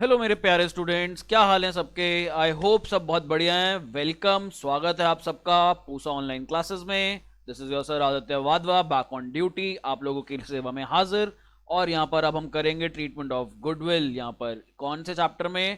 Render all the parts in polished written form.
Hello मेरे प्यारे students, क्या हाल है सबके। आई होप सब बहुत बढ़िया हैं। वेलकम, स्वागत है आप सबका पूसा ऑनलाइन क्लासेस में। This is your sir Aditya Wadhwa, back on duty, आप लोगों की सेवा में हाजिर। और यहाँ पर अब हम करेंगे ट्रीटमेंट ऑफ गुडविल। यहाँ पर कौन से चैप्टर में?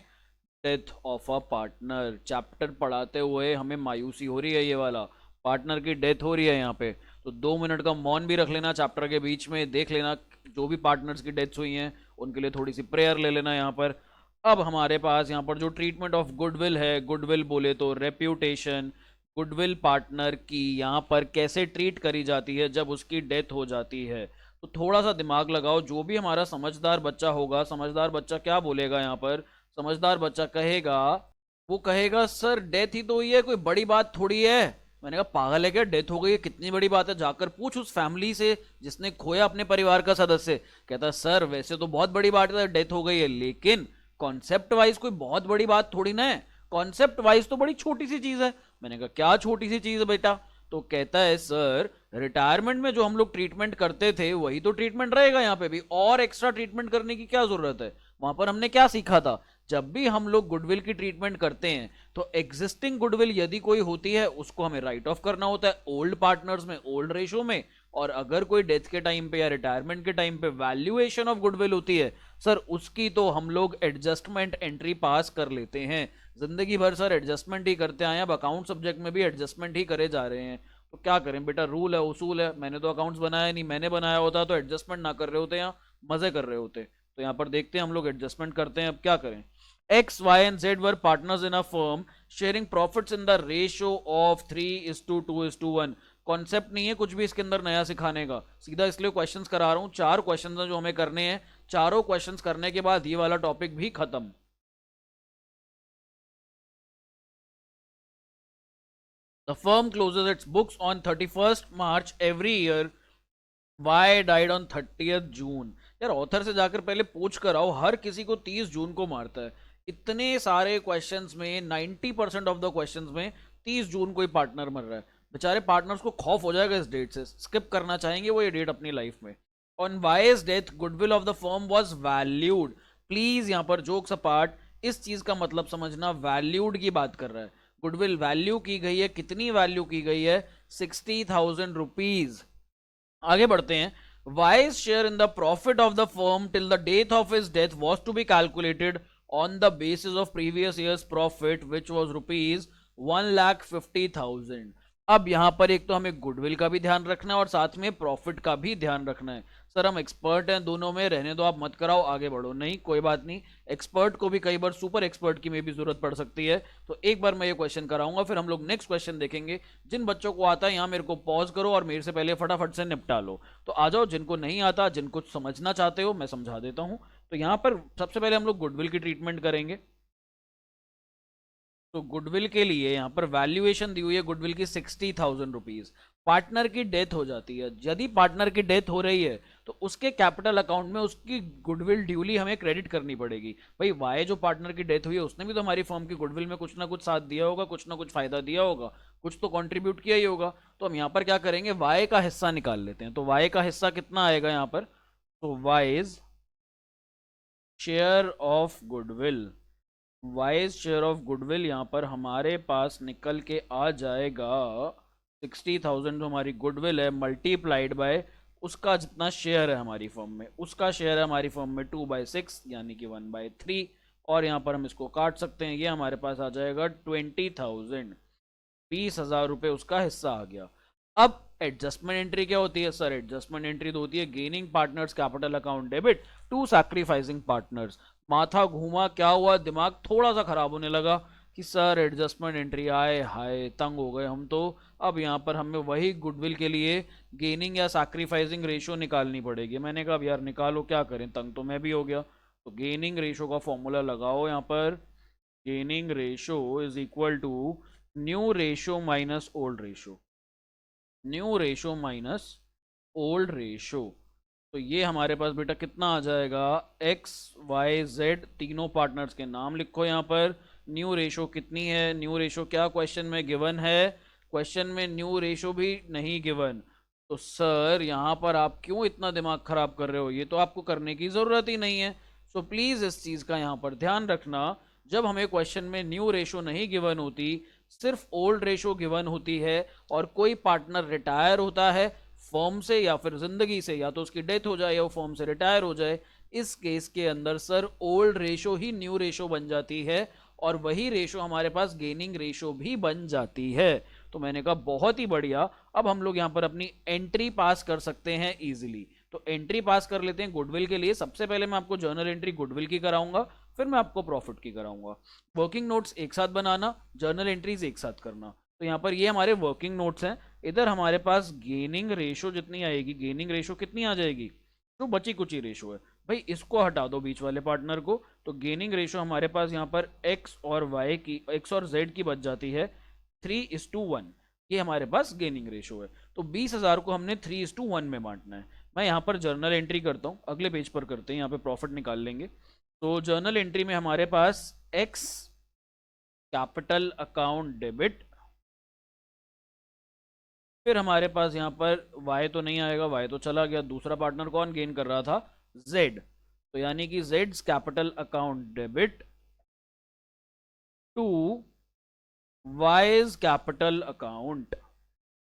Death of a partner chapter पढ़ाते हुए हमें मायूसी हो रही है। ये वाला पार्टनर की डेथ हो रही है यहाँ पे। तो 2 मिनट का मौन भी रख लेना चैप्टर के बीच में, देख लेना जो भी पार्टनर्स की डेथ्स हुई हैं उनके लिए थोड़ी सी प्रेयर ले लेना यहाँ पर। अब हमारे पास यहाँ पर जो ट्रीटमेंट ऑफ गुडविल है, गुडविल बोले तो रेप्यूटेशन, गुडविल पार्टनर की यहाँ पर कैसे ट्रीट करी जाती है जब उसकी डेथ हो जाती है। तो थोड़ा सा दिमाग लगाओ, जो भी हमारा समझदार बच्चा होगा, समझदार बच्चा क्या बोलेगा यहाँ पर? समझदार बच्चा कहेगा, वो कहेगा सर डेथ ही तो हुई है, कोई बड़ी बात थोड़ी है। मैंने कहा पागल है क्या, डेथ हो गई है कितनी बड़ी बात है, जाकर पूछ उस फैमिली से जिसने खोया अपने परिवार का सदस्य। कहता सर वैसे तो बहुत बड़ी बात है, डेथ हो गई है, लेकिन कॉन्सेप्ट वाइज कोई बहुत बड़ी बात थोड़ी ना है, कॉन्सेप्ट वाइज तो बड़ी छोटी सी चीज है। मैंने कहा क्या छोटी सी चीज है बेटा? तो कहता है सर रिटायरमेंट में जो हम लोग ट्रीटमेंट करते थे वही तो ट्रीटमेंट रहेगा यहाँ पे भी, और एक्स्ट्रा ट्रीटमेंट करने की क्या जरूरत है? वहां पर हमने क्या सीखा था? जब भी हम लोग गुडविल की ट्रीटमेंट करते हैं तो एग्जिस्टिंग गुडविल यदि कोई होती है उसको हमें राइट ऑफ करना होता है ओल्ड पार्टनर्स में, ओल्ड रेशो में। और अगर कोई डेथ के टाइम पे या रिटायरमेंट के टाइम पे वैल्यूएशन ऑफ गुडविल होती है सर, उसकी तो हम लोग एडजस्टमेंट एंट्री पास कर लेते हैं। जिंदगी भर सर एडजस्टमेंट ही करते आए हैं, अब अकाउंट सब्जेक्ट में भी एडजस्टमेंट ही करे जा रहे हैं। तो क्या करें बेटा, रूल है उसूल है। मैंने तो अकाउंट्स बनाया नहीं, मैंने बनाया होता तो एडजस्टमेंट ना कर रहे होते, यहाँ मजे कर रहे होते। तो यहाँ पर देखते हैं हम लोग एडजस्टमेंट करते हैं, अब क्या करें। X, Y and Z were partners in a firm sharing profits in the ratio of 3:2:1। Concept नहीं है कुछ भी इसके अंदर नया सिखाने का, सीधा इसलिए क्वेश्चंस करा रहा हूं। 4 क्वेश्चंस हैं जो हमें करने हैं, चारों क्वेश्चंस करने के बाद ये वाला टॉपिक भी खत्म। The firm closes its books on 31st March every year. Why died on 30th June? यार ऑथर से जाकर पहले पूछ कर आओ, हर किसी को 30 जून को मारता है। इतने सारे क्वेश्चंस में 90% ऑफ द क्वेश्चंस में 30 जून को ही पार्टनर मर रहा है। बेचारे पार्टनर्स को खौफ हो जाएगा इस डेट से, स्किप करना चाहेंगे वो ये डेट अपनी लाइफ में। On wise death goodwill of the firm was valued. Please यहाँ पर जोक्स अपार्ट, इस चीज का मतलब समझना, वैल्यूड की बात कर रहा है। गुडविल वैल्यू की गई है, कितनी वैल्यू की गई है? 60,000 रुपीज। आगे बढ़ते हैं। Y's share in the profit of the firm till the death of his death was to be calculated on the basis of previous year's profit which was rupees 1,50,000। अब यहां पर एक तो हमें गुडविल का भी ध्यान रखना है और साथ में प्रॉफिट का भी ध्यान रखना है। सर हम एक्सपर्ट हैं दोनों में, रहने दो आप मत कराओ, आगे बढ़ो। नहीं कोई बात नहीं, एक्सपर्ट को भी कई बार सुपर एक्सपर्ट की में भी जरूरत पड़ सकती है। तो एक बार मैं ये क्वेश्चन कराऊंगा, फिर हम लोग नेक्स्ट क्वेश्चन देखेंगे। जिन बच्चों को आता है यहाँ मेरे को पॉज करो और मेरे से पहले फटाफट से निपटा लो। तो आ जाओ, जिनको नहीं आता, जिनको समझना चाहते हो मैं समझा देता हूँ। तो यहाँ पर सबसे पहले हम लोग गुडविल की ट्रीटमेंट करेंगे। तो गुडविल के लिए यहाँ पर वैल्यूएशन दी हुई है गुडविल की 60,000 रुपीज। पार्टनर की डेथ हो जाती है, यदि पार्टनर की डेथ हो रही है तो उसके कैपिटल अकाउंट में उसकी गुडविल ड्यूली हमें क्रेडिट करनी पड़ेगी। भाई वाई जो पार्टनर की डेथ हुई है उसने भी तो हमारी फर्म की गुडविल में कुछ ना कुछ साथ दिया होगा, कुछ ना कुछ फायदा दिया होगा, कुछ तो कंट्रीब्यूट किया ही होगा। तो हम यहाँ पर क्या करेंगे, वाई का हिस्सा निकाल लेते हैं। तो वाई का हिस्सा कितना आएगा यहाँ पर? तो wise share of goodwill, wise share of goodwill यहाँ पर हमारे पास निकल के आ जाएगा 60,000 जो हमारी गुडविल है मल्टीप्लाइड बाय उसका जितना शेयर है हमारी फर्म में, उसका शेयर है हमारी फर्म में 2/6 यानी कि 1/3। और यहाँ पर हम इसको काट सकते हैं, ये हमारे पास आ जाएगा 20,000, 20,000 रुपये उसका हिस्सा आ गया। अब एडजस्टमेंट एंट्री क्या होती है सर? एडजस्टमेंट एंट्री तो होती है gaining partners capital account debit to sacrificing partners. माथा घूमा, क्या हुआ, दिमाग थोड़ा सा खराब होने लगा कि सर एडजस्टमेंट एंट्री आए हाय, तंग हो गए हम तो। अब यहाँ पर हमें वही गुडविल के लिए गेनिंग या सैक्रिफाइसिंग रेशियो निकालनी पड़ेगी। मैंने कहा अब यार निकालो, क्या करें, तंग तो मैं भी हो गया। तो गेनिंग रेशियो का फॉर्मूला लगाओ यहाँ पर। Gaining ratio is equal to new ratio minus old ratio, new ratio minus old ratio. तो ये हमारे पास बेटा कितना आ जाएगा, एक्स वाई जेड तीनों पार्टनर्स के नाम लिखो यहाँ पर। न्यू रेशियो कितनी है? न्यू रेशियो क्या क्वेश्चन में गिवन है? क्वेश्चन में न्यू रेशियो भी नहीं गिवन। तो सर यहाँ पर आप क्यों इतना दिमाग खराब कर रहे हो, ये तो आपको करने की जरूरत ही नहीं है। सो प्लीज इस चीज का यहाँ पर ध्यान रखना, जब हमें क्वेश्चन में न्यू रेशो नहीं गिवन होती, सिर्फ ओल्ड रेशो गिवन होती है और कोई पार्टनर रिटायर होता है फॉर्म से या फिर जिंदगी से, या तो उसकी डेथ हो जाए या वो फॉर्म से रिटायर हो जाए, इस केस के अंदर सर ओल्ड रेशो ही न्यू रेशो बन जाती है और वही रेशो हमारे पास गेनिंग रेशो भी बन जाती है। तो मैंने कहा बहुत ही बढ़िया, अब हम लोग यहाँ पर अपनी एंट्री पास कर सकते हैं इजीली। तो एंट्री पास कर लेते हैं गुडविल के लिए। सबसे पहले मैं आपको जर्नल एंट्री गुडविल की कराऊंगा, फिर मैं आपको प्रॉफिट की कराऊंगा। वर्किंग नोट्स एक साथ बनाना, जर्नल एंट्रीज एक साथ करना। तो यहाँ पर ये हमारे वर्किंग नोट्स हैं। इधर हमारे पास गेनिंग रेशो जितनी आएगी, गेनिंग रेशो कितनी आ जाएगी, जो बची कुची रेशो है भाई इसको हटा दो बीच वाले पार्टनर को, तो गेनिंग रेशो हमारे पास यहाँ पर एक्स और वाई की, एक्स और जेड की बच जाती है 3:1। ये हमारे पास गेनिंग रेशो है। तो 20,000 को हमने 3:1 में बांटना है। मैं यहाँ पर जर्नल एंट्री करता हूँ, अगले पेज पर करते हैं, यहाँ पे प्रॉफिट निकाल लेंगे। तो जर्नल एंट्री में हमारे पास एक्स कैपिटल अकाउंट डेबिट, फिर हमारे पास यहाँ पर y तो नहीं आएगा, y तो चला गया। दूसरा पार्टनर कौन गेन कर रहा था, z। तो यानी कि z capital account debit to y's capital account,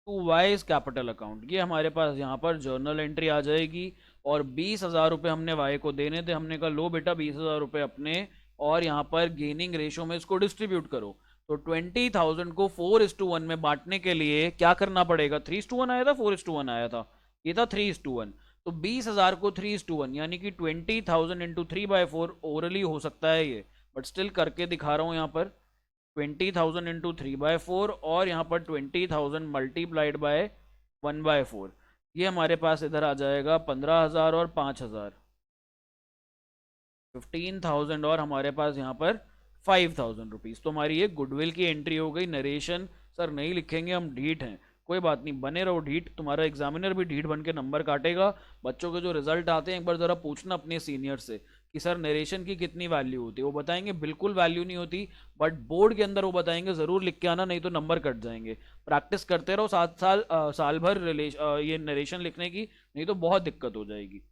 to y's capital account. ये हमारे पास यहाँ पर जर्नल एंट्री आ जाएगी। और 20,000 रुपये हमने y को देने थे, हमने कहा लो बेटा 20,000 रुपये अपने, और यहाँ पर गेनिंग रेशो में इसको डिस्ट्रीब्यूट करो। तो 20,000 को 4:1 में बांटने के लिए क्या करना पड़ेगा, 3:1 आया था, 4:1 आया था, ये था 3:1। तो 20,000 को 3:1 यानी कि 20,000 इंटू 3/4 ओरली हो सकता है ये, बट स्टिल करके दिखा रहा हूँ यहाँ पर 20,000 इंटू 3/4 और यहाँ पर 20,000 मल्टीप्लाइड बाय 1/4। ये हमारे पास इधर आ जाएगा 15,000 और 5,000, 15,000 और हमारे पास यहाँ पर 5,000 रुपीज़। तो हमारी ये गुडविल की एंट्री हो गई। नरेशन सर नहीं लिखेंगे, हम ढीठ हैं, कोई बात नहीं, बने रहो ढीठ, तुम्हारा एग्जामिनर भी ढीठ बन के नंबर काटेगा। बच्चों के जो रिजल्ट आते हैं एक बार ज़रा पूछना अपने सीनियर से कि सर नरेशन की कितनी वैल्यू होती है, वो बताएंगे बिल्कुल वैल्यू नहीं होती, बट बोर्ड के अंदर वो बताएंगे ज़रूर लिख के आना, नहीं तो नंबर कट जाएंगे। प्रैक्टिस करते रहो 7 साल भर ये नरेशन लिखने की, नहीं तो बहुत दिक्कत हो जाएगी।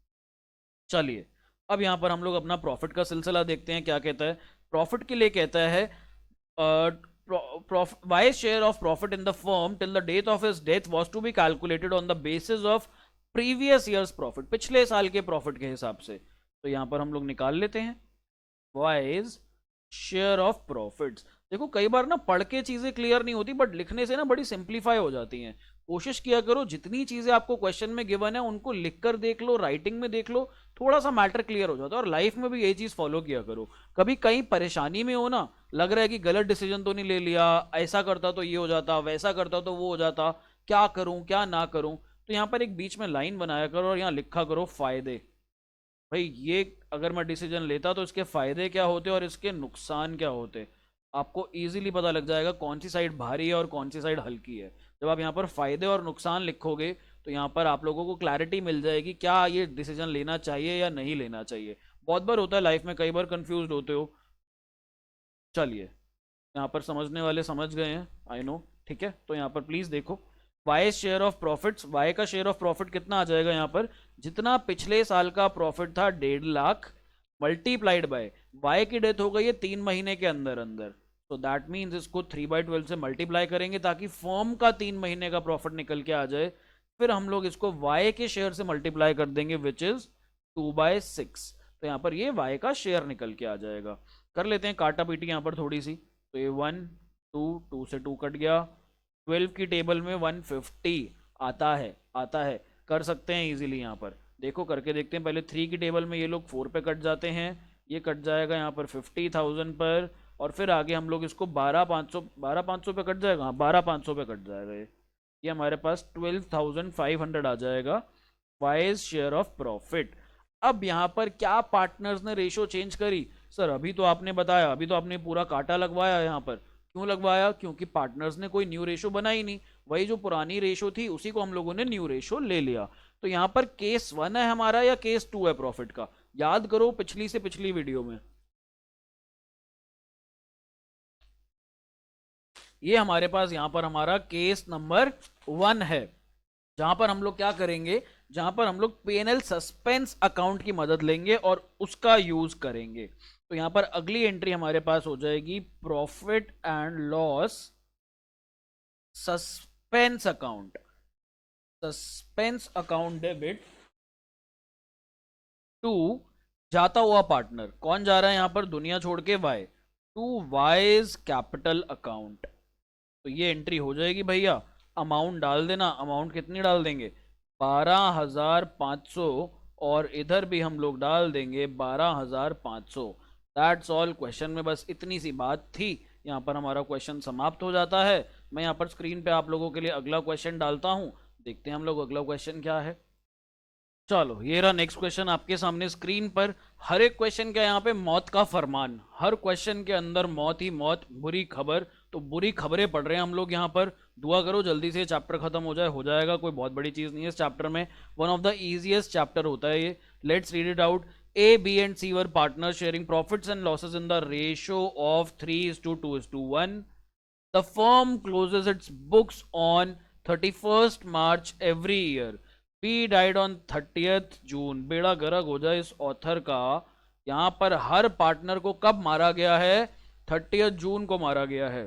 चलिए अब यहाँ पर हम लोग अपना प्रॉफिट का सिलसिला देखते हैं क्या कहता है। प्रॉफिट के लिए कहता है Y's share of profit in the firm till the date of his death was to be calculated on the basis of previous year's profit, पिछले साल के प्रॉफिट के हिसाब से। तो यहाँ पर हम लोग निकाल लेते हैं वाइज शेयर ऑफ प्रॉफिट्स। देखो कई बार ना पढ़ के चीजें क्लियर नहीं होती, बट लिखने से ना बड़ी सिंप्लीफाई हो जाती हैं। कोशिश किया करो जितनी चीजें आपको क्वेश्चन में गिवन है उनको लिखकर देख लो, राइटिंग में देख लो, थोड़ा सा मैटर क्लियर हो जाता है। और लाइफ में भी यही चीज फॉलो किया करो। कभी कहीं परेशानी में हो ना, लग रहा है कि गलत डिसीजन तो नहीं ले लिया, ऐसा करता तो ये हो जाता, वैसा करता तो वो हो जाता, क्या करूं क्या ना करूं, तो यहाँ पर एक बीच में लाइन बनाया करो और यहाँ लिखा करो फायदे। भाई ये अगर मैं डिसीजन लेता तो इसके फायदे क्या होते और इसके नुकसान क्या होते, आपको इजीली पता लग जाएगा कौन सी साइड भारी है और कौन सी साइड हल्की है। जब आप यहाँ पर फायदे और नुकसान लिखोगे तो यहाँ पर आप लोगों को क्लैरिटी मिल जाएगी क्या ये डिसीजन लेना चाहिए या नहीं लेना चाहिए। बहुत बार होता है लाइफ में, कई बार कंफ्यूज होते हो। चलिए यहाँ पर समझने वाले समझ गए हैं, आई नो, ठीक है। तो यहाँ पर प्लीज देखो Y share of profits, Y का शेयर ऑफ प्रॉफिट कितना आ जाएगा यहाँ पर, जितना पिछले साल का प्रॉफिट था 1.5 लाख मल्टीप्लाइड बाय, वाई की डेथ हो गई है 3 महीने के अंदर अंदर, तो दैट मीन्स इसको 3/12 से मल्टीप्लाई करेंगे ताकि फॉर्म का 3 महीने का प्रॉफिट निकल के आ जाए। फिर हम लोग इसको वाई के शेयर से मल्टीप्लाई कर देंगे विच इज 2/6। तो यहाँ पर ये वाई का शेयर निकल के आ जाएगा। कर लेते हैं काटा पीटी यहाँ पर थोड़ी सी। तो ये 1 2 से 2 कट गया, 12 की टेबल में 150 आता है, कर सकते हैं इजीली। यहाँ पर देखो करके देखते हैं। पहले 3 की टेबल में ये लोग 4 पे कट जाते हैं, ये कट जाएगा यहाँ पर 50,000 पर, और फिर आगे हम लोग इसको 12,500 पे कट जाएगा, हाँ 12,500 पे कट जाएगा। ये हमारे पास 12,500 आ जाएगा वाइज शेयर ऑफ प्रॉफिट। अब यहाँ पर क्या पार्टनर्स ने रेशो चेंज करी, सर अभी तो आपने बताया, अभी तो आपने पूरा काटा लगवाया यहाँ पर। क्यों लगवाया, क्योंकि पार्टनर्स ने कोई न्यू रेशो बनाई नहीं, वही जो पुरानी रेशो थी उसी को हम लोगों ने न्यू रेशो ले लिया। तो यहाँ पर केस 1 है हमारा या केस 2 है प्रॉफिट का, याद करो पिछली से पिछली वीडियो में। ये हमारे पास यहाँ पर हमारा केस नंबर 1 है, जहां पर हम लोग क्या करेंगे, जहां पर हम लोग P&L सस्पेंस अकाउंट की मदद लेंगे और उसका यूज करेंगे। तो यहां पर अगली एंट्री हमारे पास हो जाएगी profit and loss suspense account. Suspense account debit to जाता हुआ पार्टनर, कौन जा रहा है यहां पर, दुनिया छोड़ के Y, to Y's capital account. तो ये एंट्री हो जाएगी भैया। अमाउंट डाल देना, अमाउंट कितनी डाल देंगे, 12,500, और इधर भी हम लोग डाल देंगे 12,500। That's all. क्वेश्चन में बस इतनी सी बात थी, यहाँ पर हमारा क्वेश्चन समाप्त हो जाता है। मैं यहाँ पर स्क्रीन पे आप लोगों के लिए अगला क्वेश्चन डालता हूँ, देखते हैं हम लोग अगला क्वेश्चन क्या है। चलो ये रहा नेक्स्ट क्वेश्चन आपके सामने स्क्रीन पर। हर एक क्वेश्चन का यहाँ पे मौत का फरमान, हर क्वेश्चन के अंदर मौत ही मौत, बुरी खबर। तो बुरी खबरें पढ़ रहे हैं हम लोग यहाँ पर। दुआ करो जल्दी से चैप्टर खत्म हो जाए, हो जाएगा, कोई बहुत बड़ी चीज नहीं है इस चैप्टर में। One of the easiest chapter होता है ये। Let's read it out. A, B and C were partner sharing profits and losses in the ratio of 3:2:1। The firm closes its books on 31st March every year. P died on 30th June. बेड़ा गर्क हो जाए इस author का। यहां पर हर partner को कब मारा गया है, 30th जून को मारा गया है।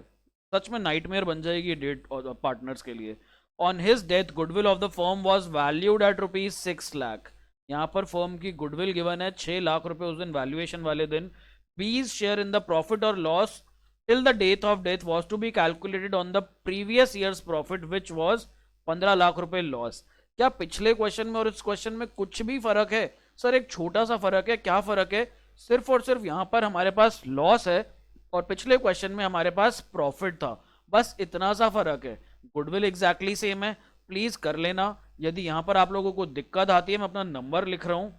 सच में नाइटमेयर बन जाएगी डेट पार्टनर्स के लिए। On his death goodwill of the firm was valued at ₹6 lakh. यहाँ पर फर्म की गुडविल गिवन है 6 लाख रुपए उस दिन वैल्यूएशन वाले दिन। बीज शेयर इन द प्रॉफिट और loss till the date of death was to be calculated on the previous year's profit which was 15 lakh रुपए लॉस। क्या पिछले क्वेश्चन में और इस क्वेश्चन में कुछ भी फर्क है? सर एक छोटा सा फर्क है। क्या फर्क है? सिर्फ और सिर्फ यहां पर हमारे पास लॉस है और पिछले क्वेश्चन में हमारे पास प्रॉफिट था, बस इतना सा फर्क है। गुडविल एग्जैक्टली सेम है, प्लीज कर लेना। यदि यहां पर आप लोगों को दिक्कत आती है, मैं अपना नंबर लिख रहा हूं,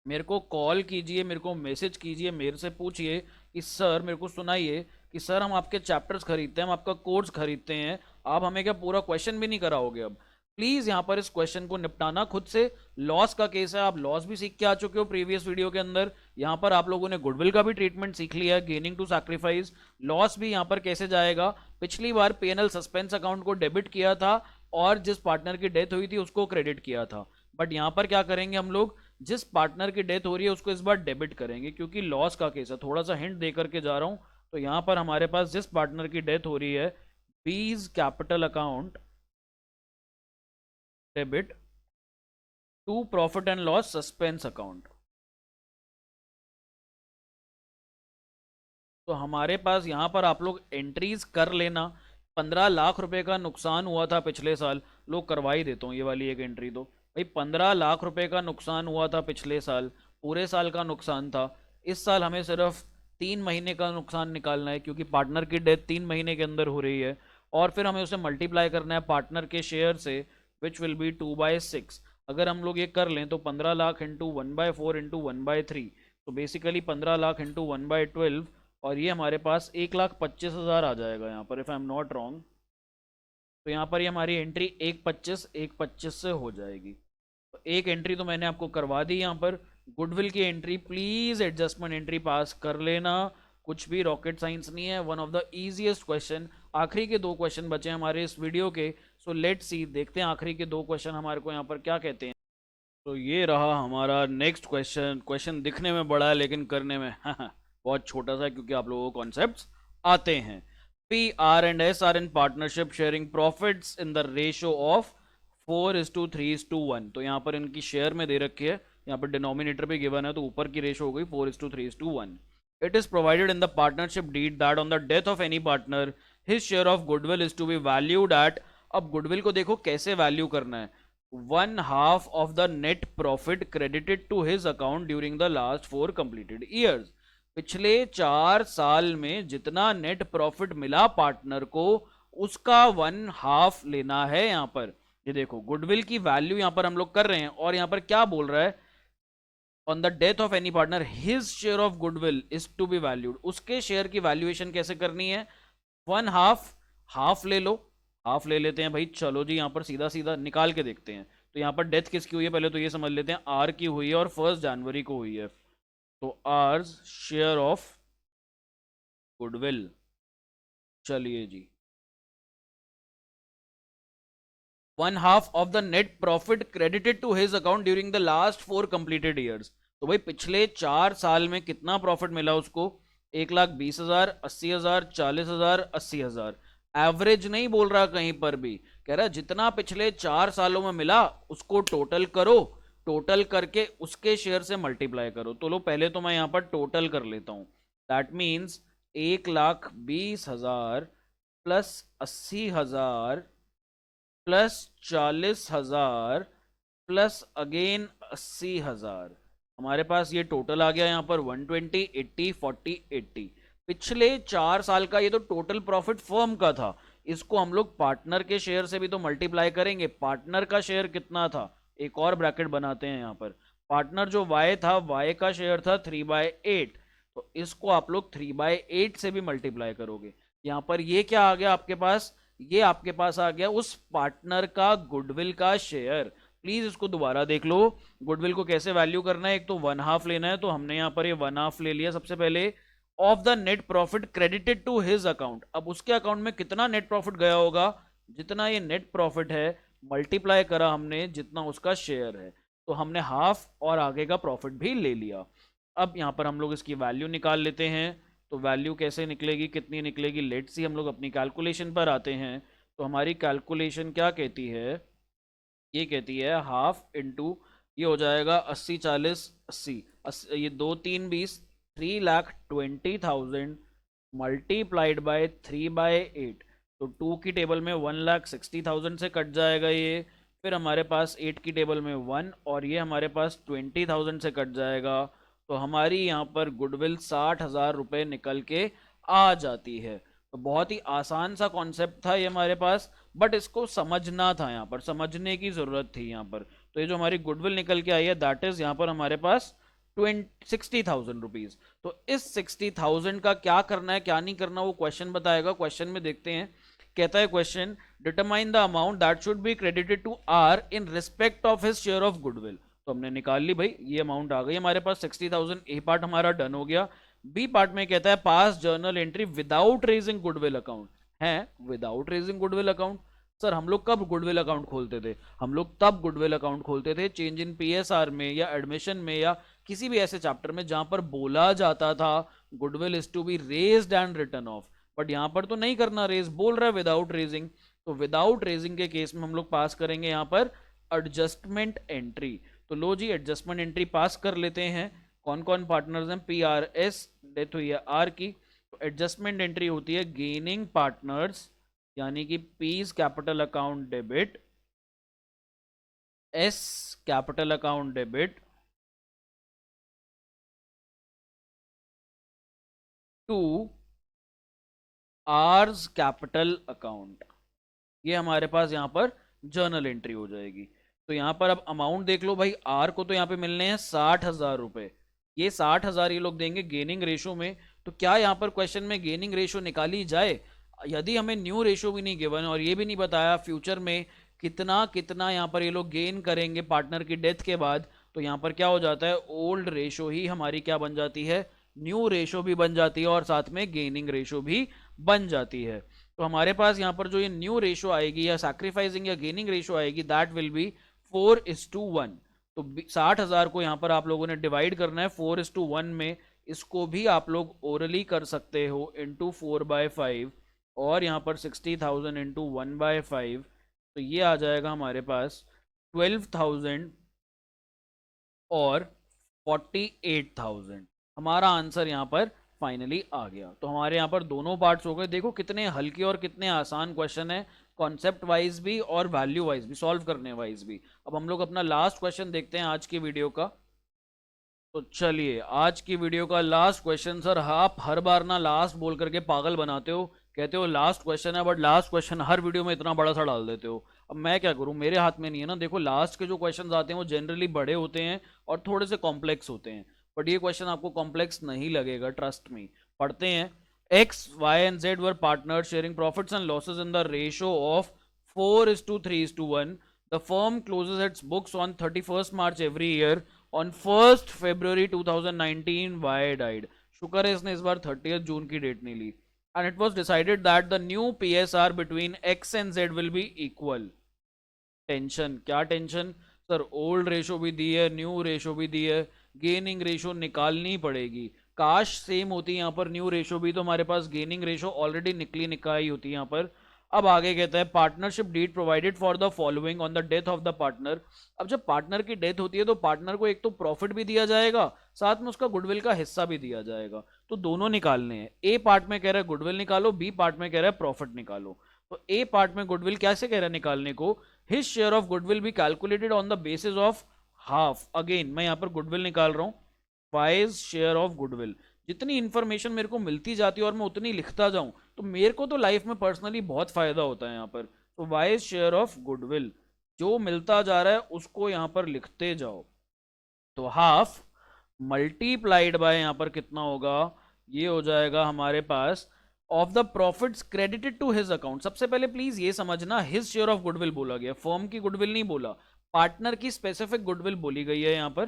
मेरे को कॉल कीजिए, मेरे को मैसेज कीजिए, मेरे से पूछिए कि सर मेरे को सुनाइए कि सर हम आपके चैप्टर्स खरीदते हैं, हम आपका कोर्स खरीदते हैं, आप हमें क्या पूरा क्वेश्चन भी नहीं कराओगे? अब प्लीज यहाँ पर इस क्वेश्चन को निपटाना खुद से। लॉस का केस है, आप लॉस भी सीख के आ चुके हो प्रीवियस वीडियो के अंदर। यहाँ पर आप लोगों ने गुडविल का भी ट्रीटमेंट सीख लिया है, गेनिंग टू सैक्रिफाइस। लॉस भी यहाँ पर कैसे जाएगा, पिछली बार P&L सस्पेंस अकाउंट को डेबिट किया था और जिस पार्टनर की डेथ हुई थी उसको क्रेडिट किया था। बट यहाँ पर क्या करेंगे हम लोग, जिस पार्टनर की डेथ हो रही है उसको इस बार डेबिट करेंगे, क्योंकि लॉस का केस है। थोड़ा सा हिंट दे करके जा रहा हूं। तो यहां पर हमारे पास जिस पार्टनर की डेथ हो रही है, B's capital account debit to profit and loss suspense account. तो हमारे पास यहां पर आप लोग एंट्रीज कर लेना। 15 लाख रुपए का नुकसान हुआ था पिछले साल। लोग करवा ही देता हूँ ये वाली एक एंट्री। तो भाई 15 लाख रुपए का नुकसान हुआ था पिछले साल, पूरे साल का नुकसान था। इस साल हमें सिर्फ 3 महीने का नुकसान निकालना है, क्योंकि पार्टनर की डेथ 3 महीने के अंदर हो रही है। और फिर हमें उसे मल्टीप्लाई करना है पार्टनर के शेयर से, विच विल बी 2/6। अगर हम लोग ये कर लें तो 15 लाख इंटू 1/4 इंटू 1/3, तो बेसिकली 15 लाख इंटू 1/12, और ये हमारे पास 1,25,000 आ जाएगा यहाँ पर, if I am not wrong. तो यहाँ पर ये हमारी एंट्री 1,25 से हो जाएगी। तो एक एंट्री तो मैंने आपको करवा दी यहाँ पर। गुडविल की एंट्री प्लीज एडजस्टमेंट एंट्री पास कर लेना, कुछ भी रॉकेट साइंस नहीं है, one of the easiest question. आखिरी के 2 क्वेश्चन बचे हमारे इस वीडियो के। सो लेट्स सी, देखते हैं आखिरी के 2 क्वेश्चन हमारे को यहाँ पर क्या कहते हैं। तो ये रहा हमारा नेक्स्ट क्वेश्चन। क्वेश्चन दिखने में बड़ा है लेकिन करने में बहुत छोटा सा है, क्योंकि आप लोगों को कॉन्सेप्ट्स आते हैं। P, R and S are in partnership sharing profits in the ratio of 4:3:1। तो यहाँ पर इनकी शेयर में दे रखी है, यहाँ पर डिनोमिनेटर भी गिवन है, तो ऊपर की रेशो हो गई 4:3:1। It is provided in the partnership deed that on the death of any partner, his share of goodwill is to be valued at। अब गुडविल को देखो कैसे वैल्यू करना है, 1/2 of the net profit credited to his account during the last 4 completed years। पिछले 4 साल में जितना नेट प्रॉफिट मिला पार्टनर को, उसका 1/2 लेना है। यहां पर ये देखो गुडविल की वैल्यू यहां पर हम लोग कर रहे हैं, और यहां पर क्या बोल रहा है, on the death of any partner his share of goodwill is to be valued. उसके शेयर की वैल्यूएशन कैसे करनी है, 1/2, हाफ ले लो, हाफ ले लेते हैं भाई। चलो जी, यहां पर सीधा सीधा निकाल के देखते हैं। तो यहां पर डेथ किसकी हुई है, पहले तो ये समझ लेते हैं, आर की हुई है और 1 जनवरी को हुई है। तो आर्स शेयर ऑफ गुडविल, चलिए जी one half of the net profit credited to his account during the last 4 completed years. तो भाई पिछले 4 साल में कितना प्रॉफिट मिला उसको? 1,20,000, 80,000, 40,000, 80,000। एवरेज नहीं बोल रहा कहीं पर भी, कह रहा है जितना पिछले 4 सालों में मिला उसको टोटल करो, टोटल करके उसके शेयर से मल्टीप्लाई करो। तो लो पहले तो मैं यहां पर टोटल कर लेता हूं। That means 1,20,000 plus 80,000 plus 40,000 plus again 80,000। हमारे पास ये टोटल आ गया यहाँ पर 120, 80, 40, 80। पिछले 4 साल का ये तो टोटल प्रॉफिट फर्म का था, इसको हम लोग पार्टनर के शेयर से भी तो मल्टीप्लाई करेंगे। पार्टनर का शेयर कितना था? एक और ब्रैकेट बनाते हैं यहाँ पर। पार्टनर जो वाई था, वाई का शेयर था 3/8, तो इसको आप लोग 3/8 से भी मल्टीप्लाई करोगे। यहाँ पर ये क्या आ गया आपके पास? ये आपके पास आ गया उस पार्टनर का गुडविल का शेयर। प्लीज इसको दोबारा देख लो, गुडविल को कैसे वैल्यू करना है। एक तो 1/2 लेना है, तो हमने यहाँ पर ये 1/2 ले लिया सबसे पहले। Of the net profit credited to his account, अब उसके अकाउंट में कितना नेट प्रॉफिट गया होगा? जितना ये नेट प्रॉफिट है मल्टीप्लाई करा हमने जितना उसका शेयर है, तो हमने हाफ और आगे का प्रॉफिट भी ले लिया। अब यहाँ पर हम लोग इसकी वैल्यू निकाल लेते हैं। तो वैल्यू कैसे निकलेगी, कितनी निकलेगी? लेट्स सी, हम लोग अपनी कैलकुलेशन पर आते हैं। तो हमारी कैलकुलेशन क्या कहती है? ये कहती है हाफ इंटू, ये हो जाएगा 80, 40, 80, ये 2 3 20, 3,20,000 मल्टीप्लाइड बाय 3/8। तो 2 की टेबल में 1,60,000 से कट जाएगा ये, फिर हमारे पास 8 की टेबल में 1, और ये हमारे पास 20,000 से कट जाएगा। तो हमारी यहाँ पर गुडविल 60,000 रुपये निकल के आ जाती है। तो बहुत ही आसान सा कॉन्सेप्ट था ये हमारे पास, बट इसको समझना था, यहाँ पर समझने की जरूरत थी यहाँ पर। तो ये जो हमारी गुडविल निकल के आई है दैट इज यहाँ पर हमारे पास 60,000 रुपीज। तो इस 60,000 का क्या करना है क्या नहीं करना वो क्वेश्चन बताएगा। क्वेश्चन में देखते हैं, कहता है question, determine the amount that should be credited to R in respect of his share of goodwill. तो हमने निकाल ली भाई, ये अमाउंट आ गई हमारे पास 60,000। ए पार्ट हमारा डन हो गया। बी पार्ट में कहता है pass journal entry without raising goodwill account है। Without raising goodwill account, sir हम लोग कब गुडविल अकाउंट खोलते थे? हम लोग तब गुडविल अकाउंट खोलते थे चेंज इन पीएसआर में या एडमिशन में या किसी भी ऐसे चैप्टर में जहां पर बोला जाता था goodwill is to be raised and written off. But यहां पर तो नहीं करना रेज, बोल रहा है विदाउट रेजिंग। तो विदाउट रेजिंग के केस में हम लोग पास करेंगे यहां पर एडजस्टमेंट एंट्री। तो लो जी, एडजस्टमेंट एंट्री पास कर लेते हैं। कौन कौन पार्टनर्स हैं? PRS, डेथ हुई है आर की, तो एडजस्टमेंट एंट्री होती है गेनिंग पार्टनर्स, यानी कि P's capital account debit, S capital account debit to R's capital account. ये हमारे पास यहाँ पर जर्नल एंट्री हो जाएगी। तो यहाँ पर अब अमाउंट देख लो भाई, आर को तो यहाँ पे मिलने हैं 60,000 रुपए। ये 60,000 ये लोग देंगे गेनिंग रेशो में। तो क्या यहाँ पर क्वेश्चन में गेनिंग रेशो निकाली जाए? यदि हमें न्यू रेशो भी नहीं गिवन और ये भी नहीं बताया फ्यूचर में कितना कितना यहाँ पर ये लोग गेन करेंगे पार्टनर की डेथ के बाद, तो यहाँ पर क्या हो जाता है, ओल्ड रेशो ही हमारी क्या बन जाती है, न्यू रेशो भी बन जाती है और साथ में गेनिंग रेशो भी बन जाती है। तो हमारे पास यहाँ पर जो ये न्यू रेशो आएगी या सैक्रिफाइसिंग या गेनिंग रेशो आएगी दैट विल बी 4:1। तो 60,000 को यहाँ पर आप लोगों ने डिवाइड करना है 4:1 में। इसको भी आप लोग ओरली कर सकते हो इंटू 4/5, और यहाँ पर 60,000 इंटू 1/5, तो ये आ जाएगा हमारे पास 12,000 और 48,000। हमारा आंसर यहाँ पर फाइनली आ गया। तो हमारे यहाँ पर दोनों पार्ट्स हो गए। देखो कितने हल्के और कितने आसान क्वेश्चन है, कॉन्सेप्ट वाइज भी और वैल्यू वाइज भी, सॉल्व करने वाइज भी। अब हम लोग अपना लास्ट क्वेश्चन देखते हैं आज की वीडियो का। तो चलिए आज की वीडियो का लास्ट क्वेश्चन। सर आप हर बार ना लास्ट बोल करके पागल बनाते हो, कहते हो लास्ट क्वेश्चन है, but last question her video में इतना बड़ा सा डाल देते हो। अब मैं क्या करूं, मेरे हाथ में नहीं है ना। देखो लास्ट के जो क्वेश्चन आते हैं वो जनरली बड़े होते हैं और थोड़े से कॉम्प्लेक्स होते हैं, बट ये क्वेश्चन आपको कॉम्प्लेक्स नहीं लगेगा, ट्रस्ट मी। पढ़ते हैं। X, Y and Z were partners sharing profits and losses in the ratio of 4:3:1. The firm closes its books on 31st March every year. On 1st February 2019 Y died. शुक्र है इसने इस बार 30th जून की date नहीं ली। And it was decided that the new PSR between X and Z will be equal. Tension, क्या tension sir? Old ratio भी दी है, new ratio भी दी है, गेनिंग रेशो निकालनी पड़ेगी। काश सेम होती यहाँ पर न्यू रेशो भी, तो हमारे पास गेनिंग रेशो ऑलरेडी निकली निकाई होती यहाँ पर। अब आगे कहता है partnership deed provided for the following on the death of the partner. अब जब पार्टनर की डेथ होती है तो पार्टनर को एक तो प्रॉफिट भी दिया जाएगा, साथ में उसका गुडविल का हिस्सा भी दिया जाएगा। तो दोनों निकालने हैं। ए पार्ट में कह रहा है गुडविल निकालो, बी पार्ट में कह रहा है प्रॉफिट निकालो। तो ए पार्ट में गुडविल कैसे कह रहा है निकालने को? His share of goodwill B calculated on the basis of half. Again मैं यहां पर गुडविल निकाल रहा हूं, वाइज शेयर ऑफ गुडविल। जितनी इंफॉर्मेशन मेरे को मिलती जाती है और मैं उतनी लिखता जाऊं तो मेरे को तो लाइफ में पर्सनली बहुत फायदा होता है यहाँ पर। तो वाइज शेयर ऑफ गुडविल, जो मिलता जा रहा है उसको यहाँ पर लिखते जाओ। तो हाफ मल्टीप्लाइड बाय यहाँ पर कितना होगा? ये हो जाएगा हमारे पास of the profits credited to his account. सबसे पहले प्लीज ये समझना, हिज शेयर ऑफ गुडविल बोला गया, फर्म की गुडविल नहीं बोला, पार्टनर की स्पेसिफिक गुडविल बोली गई है यहाँ पर।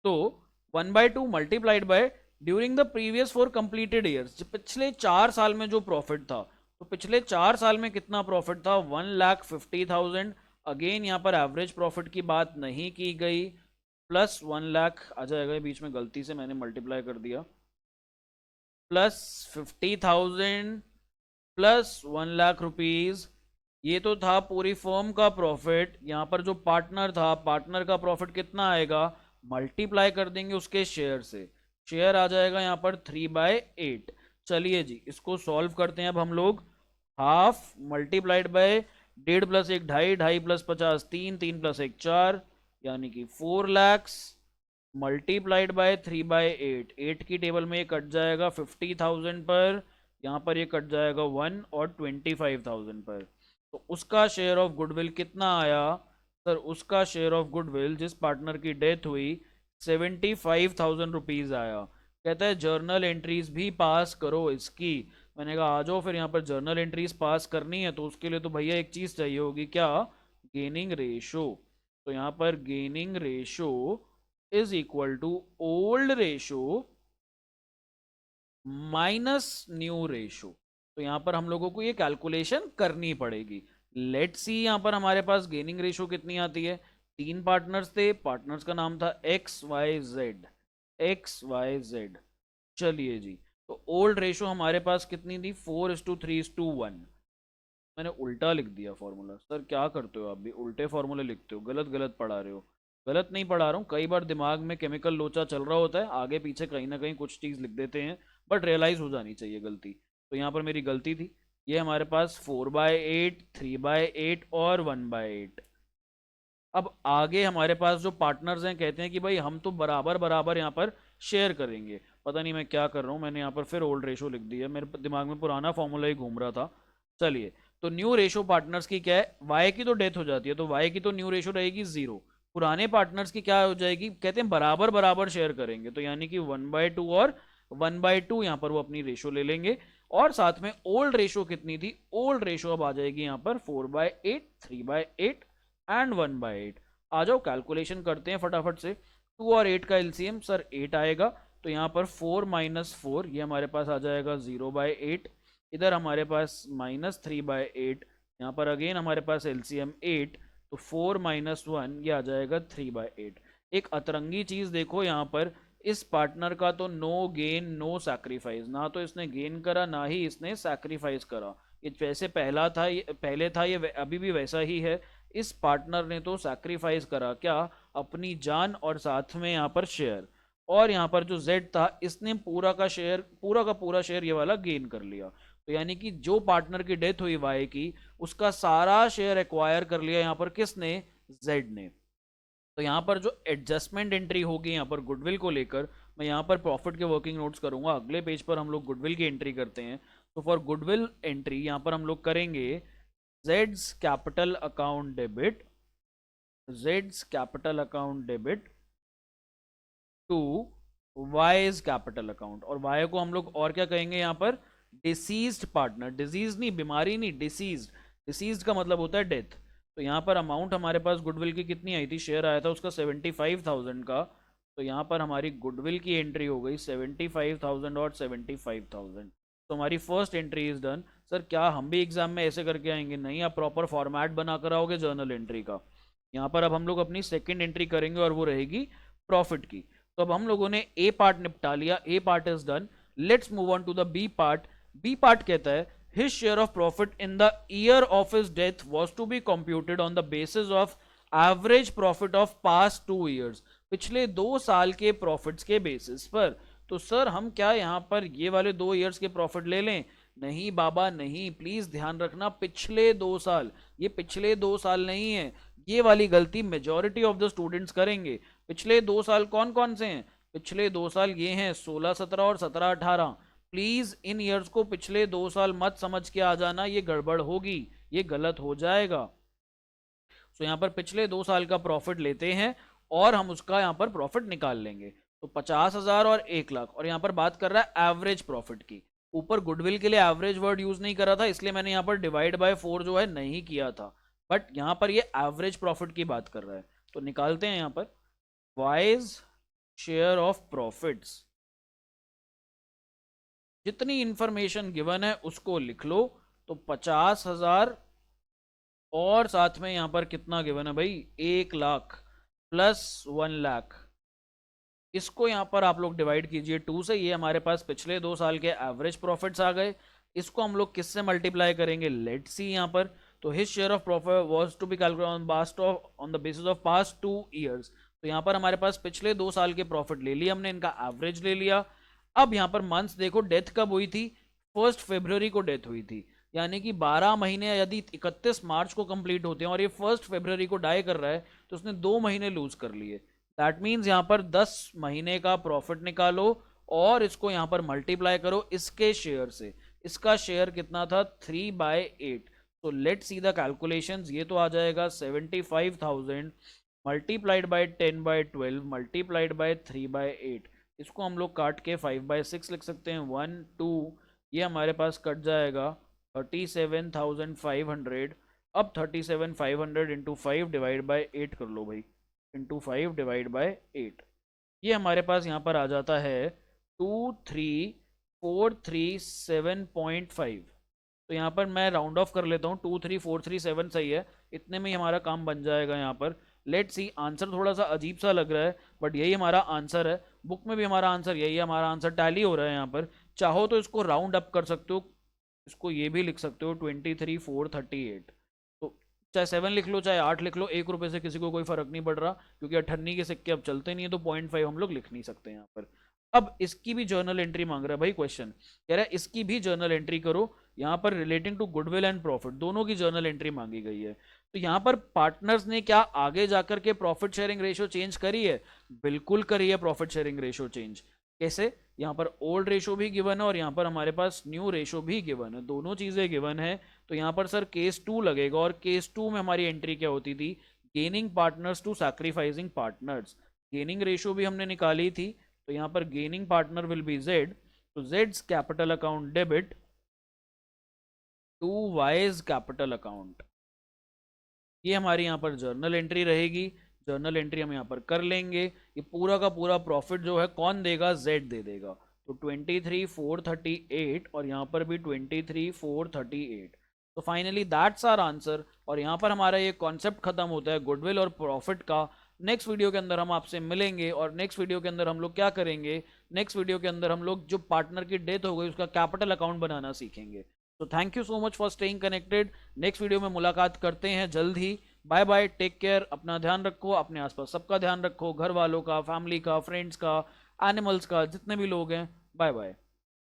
तो 1/2 multiplied by during the previous 4 completed years, पिछले 4 साल में जो प्रॉफिट था, तो पिछले 4 साल में कितना प्रॉफिट था? 1,50,000। अगेन यहाँ पर एवरेज प्रॉफिट की बात नहीं की गई, प्लस 1 लाख आ जाएगा, बीच में गलती से मैंने मल्टीप्लाई कर दिया, प्लस 50,000 प्लस 1 लाख रुपीज। ये तो था पूरी फर्म का प्रॉफिट। यहाँ पर जो पार्टनर था, पार्टनर का प्रॉफिट कितना आएगा? मल्टीप्लाई कर देंगे उसके शेयर से, शेयर आ जाएगा यहाँ पर 3/8। चलिए जी इसको सॉल्व करते हैं अब हम लोग। Half multiplied by 1.5 plus 1 2.5, 2.5 plus 50 3, 3 plus 1 4, यानी कि 4 lakhs मल्टीप्लाइड बाय 3/8। 8 की टेबल में ये कट जाएगा 50,000 पर, यहाँ पर ये कट जाएगा 1 और 25,000 पर। तो उसका शेयर ऑफ गुडविल कितना आया सर? उसका शेयर ऑफ गुडविल जिस पार्टनर की डेथ हुई 75,000 रुपीज आया। कहता है जर्नल एंट्रीज भी पास करो इसकी। मैंने कहा आ जाओ फिर, यहाँ पर जर्नल एंट्रीज पास करनी है तो उसके लिए तो भैया एक चीज चाहिए होगी, क्या? Gaining ratio. तो यहाँ पर gaining ratio is equal to old ratio minus new ratio. तो यहां पर हम लोगों को ये कैलकुलेशन करनी पड़ेगी। लेट्स सी यहां पर हमारे पास गेनिंग रेशो कितनी आती है। 3 पार्टनर्स थे, पार्टनर्स का नाम था X Y Z, X Y Z. चलिए जी, तो ओल्ड रेशो हमारे पास कितनी थी? 4:3:1। मैंने उल्टा लिख दिया फॉर्मूला। सर क्या करते हो आप भी, उल्टे फॉर्मूले लिखते हो, गलत गलत पढ़ा रहे हो। गलत नहीं पढ़ा रहा हूँ, कई बार दिमाग में केमिकल लोचा चल रहा होता है, आगे पीछे कहीं ना कहीं कुछ चीज़ लिख देते हैं, बट रियलाइज हो जानी चाहिए गलती। तो यहाँ पर मेरी गलती थी। ये हमारे पास 4/8, 3/8 और 1/8। अब आगे हमारे पास जो पार्टनर्स हैं कहते हैं कि भाई हम तो बराबर बराबर यहाँ पर शेयर करेंगे। पता नहीं मैं क्या कर रहा हूँ, मैंने यहाँ पर फिर ओल्ड रेशो लिख दिया, मेरे दिमाग में पुराना फॉर्मूला ही घूम रहा था। चलिए, तो न्यू रेशो पार्टनर्स की क्या है? वाई की तो डेथ हो जाती है तो वाई की तो न्यू रेशो रहेगी 0। पुराने पार्टनर्स की क्या हो जाएगी? कहते हैं बराबर बराबर शेयर करेंगे, तो यानी कि 1/2 और 1/2 यहाँ पर वो अपनी रेशो ले लेंगे। और साथ में ओल्ड रेशो कितनी थी? ओल्ड रेशो अब आ जाएगी यहाँ पर 4/8, 3/8 एंड 1/8। आ जाओ कैलकुलेशन करते हैं फटाफट से। 2 और 8 का एलसीएम सर 8 आएगा, तो यहाँ पर 4 - 4 ये हमारे पास आ जाएगा 0/8। इधर हमारे पास -3/8, यहाँ पर अगेन हमारे पास एलसीएम 8, तो 4 - 1 ये आ जाएगा 3/8। एक अतरंगी चीज देखो यहाँ पर, इस पार्टनर का तो नो गेन नो सैक्रिफाइस, ना तो इसने गेन करा ना ही इसने सैक्रिफाइस करा। ये वैसे पहला था, ये पहले था, ये अभी भी वैसा ही है। इस पार्टनर ने तो सैक्रिफाइस करा क्या? अपनी जान और साथ में यहाँ पर शेयर। और यहाँ पर जो जेड था इसने पूरा का शेयर, पूरा का पूरा शेयर ये वाला गेन कर लिया। तो यानी कि जो पार्टनर की डेथ हुई वाई की, उसका सारा शेयर एक्वायर कर लिया यहाँ पर किसने? जेड ने। तो यहाँ पर जो एडजस्टमेंट एंट्री होगी यहाँ पर गुडविल को लेकर, मैं यहाँ पर प्रॉफिट के वर्किंग नोट्स करूंगा, अगले पेज पर हम लोग गुडविल की एंट्री करते हैं। तो फॉर गुडविल एंट्री यहाँ पर हम लोग करेंगे Z's capital account debit, Z's capital account debit to Y's capital account. और Y को हम लोग और क्या कहेंगे यहाँ पर? Deceased partner. डिजीज नहीं, बीमारी नहीं, डिसीज्ड। डिसीज्ड का मतलब होता है डेथ। तो यहाँ पर अमाउंट हमारे पास गुडविल की कितनी आई थी? शेयर आया था उसका 75,000 का। तो यहाँ पर हमारी गुडविल की एंट्री हो गई 75,000 और 75,000। तो हमारी first entry is done. Sir क्या हम भी एग्जाम में ऐसे करके आएंगे? नहीं, आप प्रॉपर फॉर्मेट बना कर आओगे जर्नल एंट्री का। यहाँ पर अब हम लोग अपनी सेकंड एंट्री करेंगे और वो रहेगी प्रॉफिट की। तो अब हम लोगों ने ए पार्ट निपटा लिया, A part is done. Let's move on to the B part. B part कहता है his share of profit in the year of his death was to be computed on the basis of average profit of past 2 years, पिछले 2 साल के profits के basis पर। तो sir हम क्या यहाँ पर ये वाले 2 ईयर्स के प्रॉफिट ले लें? नहीं बाबा नहीं, प्लीज ध्यान रखना, पिछले 2 साल, ये पिछले 2 साल नहीं है। ये वाली गलती मेजॉरिटी ऑफ द स्टूडेंट्स करेंगे। पिछले 2 साल कौन कौन से हैं? पिछले 2 साल ये हैं 16-17 और 17-18। प्लीज इन ईयर्स को पिछले 2 साल मत समझ के आ जाना, ये गड़बड़ होगी, ये गलत हो जाएगा। सो यहाँ पर पिछले 2 साल का प्रॉफिट लेते हैं और हम उसका यहाँ पर प्रॉफिट निकाल लेंगे। तो 50,000 और 1 लाख, और यहाँ पर बात कर रहा है एवरेज प्रॉफिट की। ऊपर गुडविल के लिए एवरेज वर्ड यूज नहीं करा था, इसलिए मैंने यहाँ पर डिवाइड बाय 4 जो है नहीं किया था, बट यहाँ पर ये एवरेज प्रॉफिट की बात कर रहा है। तो निकालते हैं यहाँ पर वाइज शेयर ऑफ प्रॉफिट्स। जितनी इंफॉर्मेशन गिवन है उसको लिख लो। तो 50,000 और साथ में यहां पर कितना गिवन है भाई? 1 लाख प्लस 1 लाख। इसको यहां पर आप लोग डिवाइड कीजिए 2 से। ये हमारे पास पिछले 2 साल के एवरेज प्रॉफिट्स आ गए। इसको हम लोग किससे मल्टीप्लाई करेंगे? लेट्स सी यहाँ पर। तो his share of profit was to be calculated on the basis of past 2 years. तो यहाँ पर हमारे पास पिछले 2 साल के प्रॉफिट ले लिया हमने, इनका एवरेज ले लिया। अब यहाँ पर मंथ्स देखो, डेथ कब हुई थी? 1 फरवरी को डेथ हुई थी, यानी कि 12 महीने यदि 31 मार्च को कंप्लीट होते हैं और ये 1 फरवरी को डाई कर रहा है तो उसने 2 महीने लूज कर लिए। दैट मीन्स यहाँ पर 10 महीने का प्रॉफिट निकालो और इसको यहाँ पर मल्टीप्लाई करो इसके शेयर से। इसका शेयर कितना था? 3/8। तो लेट्स सी द कैलकुलेशंस। ये तो आ जाएगा 75,000 मल्टीप्लाइड बाय 10/12 मल्टीप्लाइड बाय 3/8। इसको हम लोग काट के 5/6 लिख सकते हैं। 1 2, ये हमारे पास कट जाएगा 37,500। अब 37,500 इंटू 5 डिवाइड बाई 8 कर लो भाई, इंटू 5 डिवाइड बाई 8। ये हमारे पास यहाँ पर आ जाता है 23,437.5। तो यहाँ पर मैं राउंड ऑफ कर लेता हूँ, 23,437 सही है, इतने में ही हमारा काम बन जाएगा। यहाँ पर लेट्स सी, आंसर थोड़ा सा अजीब सा लग रहा है बट यही हमारा आंसर है। बुक में भी हमारा आंसर यही है, हमारा आंसर टैली हो रहा है यहाँ पर। चाहो तो इसको राउंड अप कर सकते हो, इसको ये भी लिख सकते हो 23,438। तो चाहे 7 लिख लो चाहे 8 लिख लो, 1 रुपये से किसी को कोई फर्क नहीं पड़ रहा, क्योंकि 98 के सिक्के अब चलते नहीं है, तो 0.5 हम लोग लिख नहीं सकते यहाँ पर। अब इसकी भी जर्नल एंट्री मांग रहा है भाई, क्वेश्चन कह रहा है इसकी भी जर्नल एंट्री करो। यहाँ पर relating to goodwill and profit दोनों की जर्नल एंट्री मांगी गई है। तो यहाँ पर पार्टनर्स ने क्या आगे जाकर के प्रॉफिट शेयरिंग रेशियो चेंज करी है? बिल्कुल करी है प्रॉफिट शेयरिंग रेशियो चेंज। कैसे? यहाँ पर ओल्ड रेशो भी गिवन है और यहाँ पर हमारे पास न्यू रेशो भी गिवन है, दोनों चीजें गिवन है। तो यहाँ पर सर केस 2 लगेगा, और केस 2 में हमारी एंट्री क्या होती थी? Gaining partners to sacrificing partners. Gaining ratio भी हमने निकाली थी, तो यहाँ पर gaining partner will be Z. तो जेड्स capital account debit to Y's capital account. ये हमारी यहाँ पर जर्नल एंट्री रहेगी। जर्नल एंट्री हम यहाँ पर कर लेंगे। ये पूरा का पूरा प्रॉफिट जो है कौन देगा? जेड दे देगा। तो 23,438 और यहाँ पर भी 23,438। तो फाइनली दैट्स आवर आंसर। और यहाँ पर हमारा ये कॉन्सेप्ट खत्म होता है गुडविल और प्रॉफिट का। नेक्स्ट वीडियो के अंदर हम आपसे मिलेंगे और नेक्स्ट वीडियो के अंदर हम लोग क्या करेंगे? नेक्स्ट वीडियो के अंदर हम लोग जो पार्टनर की डेथ हो गई उसका कैपिटल अकाउंट बनाना सीखेंगे। तो thank you so much for staying connected. Next video में मुलाकात करते हैं जल्द ही। बाय बाय, टेक केयर, अपना ध्यान रखो, अपने आसपास सबका ध्यान रखो, घर वालों का, फैमिली का, फ्रेंड्स का, एनिमल्स का, जितने भी लोग हैं। Bye bye.